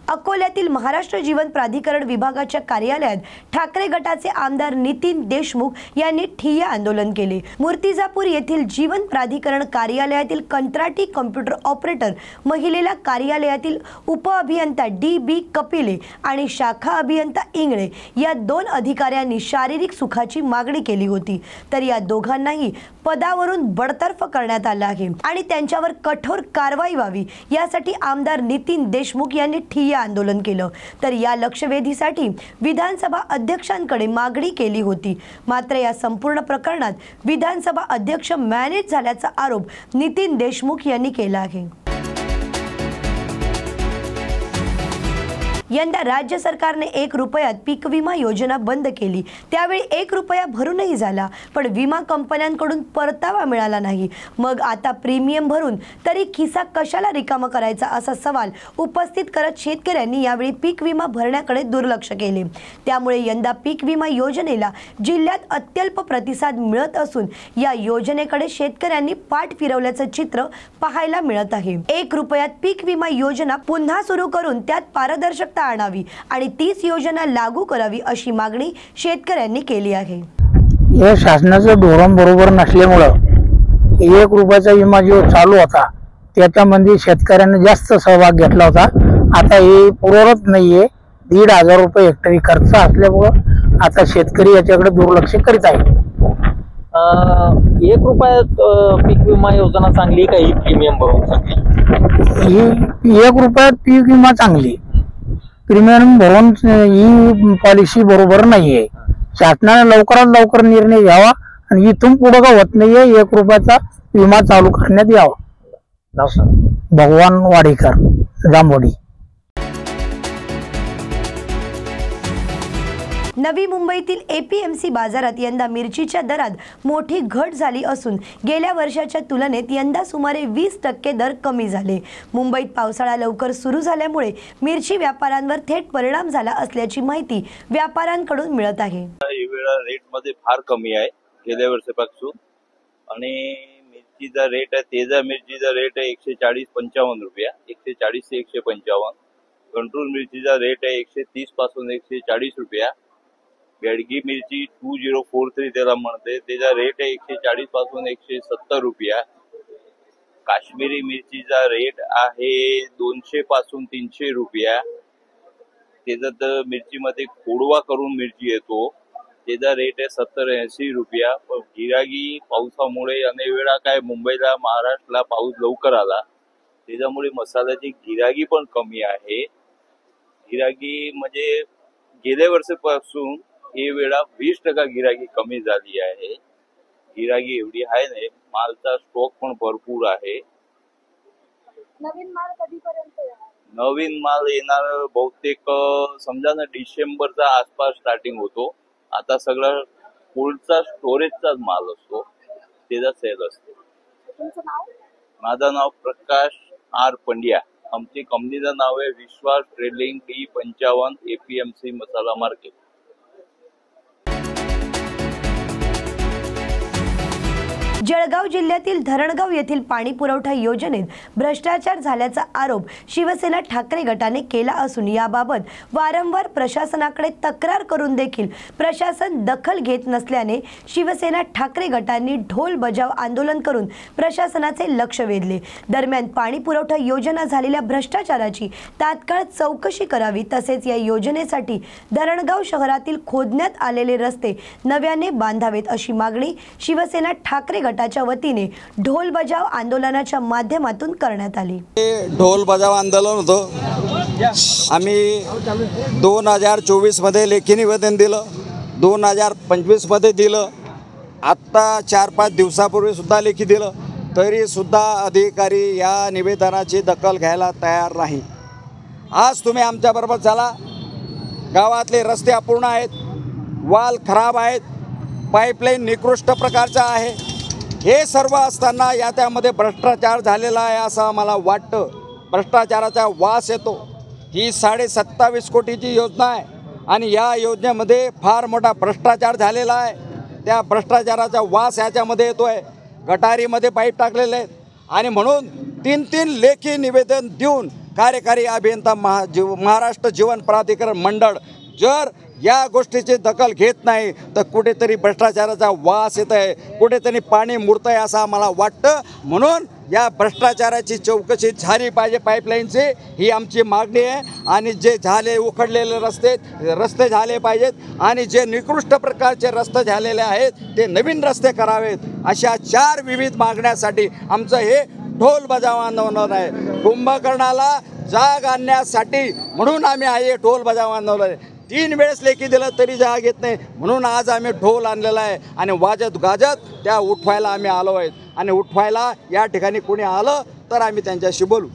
अकोल्यातील महाराष्ट्र जीवन प्राधिकरण विभागाच्या कार्यालयात ठाकरे गटाचे आमदार नितीन देशमुख यांनी ठिय्या आंदोलन केले। मूर्तिजापूर येथील जीवन प्राधिकरण कार्यालयातील कंत्राटी कॉम्प्युटर ऑपरेटर महिलेला कार्यालयातील उपअभियंता डी.बी. कपिले आणि शाखा अभियंता इंगळे या 2 अधिकाऱ्यांनी शारीरिक सुखाची मागणी केली होती, तर या दोघांनाही पदावरून बडतर्फ करण्यात आलं आहे आणि त्यांच्यावर कठोर कारवाई व्हावी यासाठी आमदार नितीन देशमुख यांनी ठिय्या आंदोलन केलं। तर या लक्षवेधीसाठी विधानसभा अध्यक्षांकडे मागणी केली होती, मात्र या संपूर्ण प्रकरणात विधानसभा अध्यक्ष मॅनेज झाल्याचा आरोप नितीन देशमुख यांनी केला आहे। यंदा राज्य सरकारने 1 रुपयात पीक विमा योजना बंद केली। त्यावेळी 1 रुपया भरूनही झाला, पण विमा कंपन्यांकडून परतावा मिळाला नाही। मग आता प्रीमियम भरून तरी खिसा कशाला रिकामा करायचा असा सवाल उपस्थित करत शेतकऱ्यांनी यावेळी पीक विमा भरण्याकडे दुर्लक्ष केले। त्यामुळे यंदा पीक विमा योजनेला जिल्ह्यात अत्यल्प प्रतिसाद मिळत असून या योजनेकडे शेतकऱ्यांनी पाठ फिरवल्याचं चित्र पाहायला मिळत आहे। 1 रुपयात पीक विमा योजना पुन्हा सुरू करून त्यात पारदर्शकता आणावी आणि 30 योजना लागू करावी अशी मागणी शेतकऱ्यांनी केली आहे। या शासनाचं धोरण बरोबर नसल्यामुळे 1 रुपयाचा विमा जो चालू होता त्याच्यामध्ये शेतकऱ्यांनी जास्त सहभाग घेतला होता। आता हे पुरवत नाहीये। 1,500 रुपये हेक्टरी खर्च असल्यामुळे आता शेतकरी याच्याकडे दुर्लक्ष करीत आहे। 1 रुपयात पीक विमा योजना चांगली का ही प्रीमियम भरून चांगली? ही 1 रुपयात पीक विमा चांगली, प्रीमियम भरून ही पॉलिसी बरोबर नाहीये। शासनाने लवकरात लवकर निर्णय घ्यावा आणि इथून पुढे का होत नाहीये 1 रुपयाचा विमा चालू करण्यात यावा। भगवान वाडेकर, जांभोडी। नवी मुंबईतील एपीएमसी बाजारात यंदा मिरचीच्या दरात मोठी घट झाली असून गेल्या वर्षाच्या तुलनेत यंदा सुमारे 20% दर कमी झाले। मुंबईत पावसाळा लवकर सुरू झाल्यामुळे मिरची व्यापाऱ्यांवर थेट परिणाम झाला असल्याची माहिती व्यापाऱ्यांकडून मिळत आहे। यावेळी रेट मध्ये फार कमी आहे गेल्या वर्षापासून आणि मिरचीचा रेट आहे, तेजा मिरचीचा रेट आहे 140-55 रुपया, 140 ते 155। कंट्रोल मिरचीचा रेट आहे 130 पासून 140 रुपया। बेडगी मिरची 2043 त्याला म्हणते, त्याचा रेट आहे 140 पासून 170 रुपया। काश्मीरी मिरचीचा रेट आहे 200 पासून 300 रुपया। त्याच्यात मिरचीमध्ये खोडवा करून मिरची येतो, त्याचा रेट आहे 70-80 रुपया। पण गिरागी पावसामुळे अनेक वेळा काय मुंबईला महाराष्ट्राला पाऊस लवकर आला, त्याच्यामुळे मसाल्याची गिरागी पण कमी आहे। गिरागी म्हणजे गेल्या वर्षापासून हे वेळा 20% गिरागी कमी झाली आहे। गिरागी एवढी आहे नाही, मालचा स्टॉक पण भरपूर आहे। नवीन माल कधीपर्यंत येणार? नवीन माल येणार बहुतेक समजा ना डिसेंबरच्या आसपास स्टार्टिंग होतो। आता सगळं कोल्डचा स्टोरेजचाच माल असतो, त्याचा सेल असतो। तुमचं नाव? माझं नाव प्रकाश आर पंड्या। आमची कंपनीचं नाव आहे विश्वास ट्रेडिंग D55 एपीएमसी मसाला मार्केट। जळगाव जिल्ह्यातील धरणगाव येथील पाणी पुरवठा योजनेत भ्रष्टाचार झाल्याचा आरोप शिवसेना ठाकरे गटाने केला असून याबाबत वारंवार प्रशासनाकडे तक्रार करून देखील प्रशासन दखल घेत नसल्याने शिवसेना ठाकरे गटांनी ढोल बजाव आंदोलन करून प्रशासनाचे लक्ष वेधले। दरम्यान पाणी पुरवठा योजना झालेल्या भ्रष्टाचाराची तात्काळ चौकशी करावी, तसेच या योजनेसाठी धरणगाव शहरातील खोदण्यात आलेले रस्ते नव्याने बांधावेत अशी मागणी शिवसेना ठाकरे गटाच्या वतीने ढोल बजाव आंदोलनाच्या माध्यमातून करण्यात आली। ढोल बजाव आंदोलन होतं। आम्ही 2024 मध्ये लेखी निवेदन दिलं, 2025 मध्ये दिलं, आत्ता 4-5 दिवसापूर्वी सुद्धा लेखी दिलं, तरी सुद्धा अधिकारी या निवेदनाची दखल घ्यायला तयार नाही। आज तुम्ही आमच्याबरोबर चला, गावातले रस्ते अपूर्ण आहेत, वाल खराब आहेत, पाईपलाईन निकृष्ट प्रकारचा आहे। हे सर्व असताना त्यामध्ये भ्रष्टाचार झालेला आहे असं आम्हाला वाटतं। भ्रष्टाचाराचा वास येतो। ही 27.5 कोटीची योजना आहे आणि या योजनेमध्ये फार मोठा भ्रष्टाचार झालेला आहे। त्या भ्रष्टाचाराचा वास याच्यामध्ये येतोय। गटारीमध्ये पाईप टाकलेले आहेत आणि म्हणून 3-3 लेखी निवेदन देऊन कार्यकारी अभियंता महाराष्ट्र जीवन प्राधिकरण मंडळ जर या गोष्टीची दखल घेत नाही तर कुठेतरी भ्रष्टाचाराचा वास येत आहे, कुठेतरी पाणी मुरतं आहे असं आम्हाला वाटतं. म्हणून या भ्रष्टाचाराची चौकशी झाली पाहिजे पाईपलाईनची, ही आमची मागणी आहे. आणि जे झाले उखडलेले रस्ते झाले पाहिजेत आणि जे निकृष्ट प्रकारचे रस्ते झालेले आहेत ते नवीन रस्ते करावेत. अशा 4 विविध मागण्यासाठी आमचं हे ढोल बजाव आंदोलन आहे. कुंभकर्णाला जाग आणण्यासाठी म्हणून आम्ही हे ढोल बजाव आंदोलन आहे. 3 वेळेस लेखी दिलं तरी जाग येत नाही, म्हणून आज आम्ही ढोल आणलेला आहे आणि वाजत गाजत त्या उठवायला आम्ही आलो आहेत. आणि उठवायला या ठिकाणी कोणी आलं तर आम्ही त्यांच्याशी बोलू.